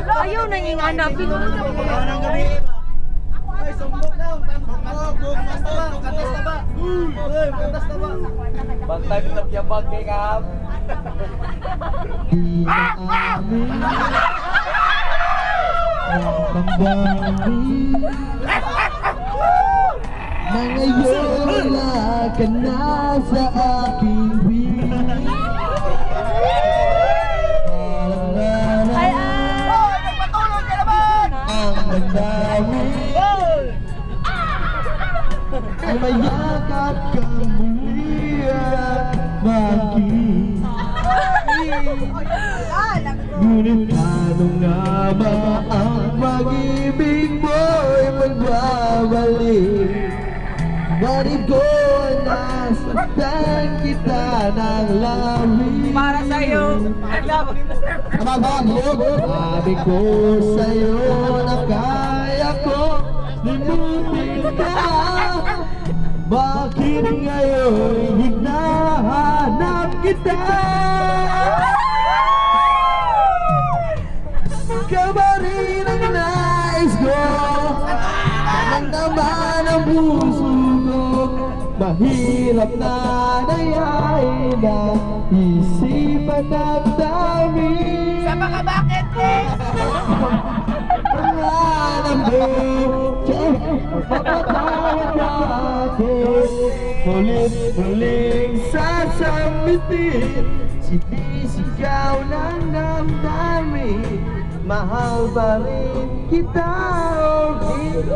Ayaw nang inganap. Magandang gabi. Ay, sumbok daw. Kantas na ba? Kantas na ba? Bantay mo yung bag kay Kaham. Na ngayon wala ka na sa aking piling. Ay, nagpatulog ka naman! Ang magdami ay mayakap ka muli at makinig. Ngunit ano nga ba ang pag-ibig mo'y magbabalik? Bakit ko nasaktan kita ng labis? Para sa'yo. Sabi ko sa'yo na kaya ko limutin ka. Bakit ngayon hinahanap kita? Ka ba rin ang nais ko? Nang naman ang puso ko, mahirap na nayain na isipan at dami. Sama ka bakit eh? Alam mo, mapatawad na ako. Mulit-muling sasambitin, sinisigaw ng damdamin. Mahal pa rin kita o hindi?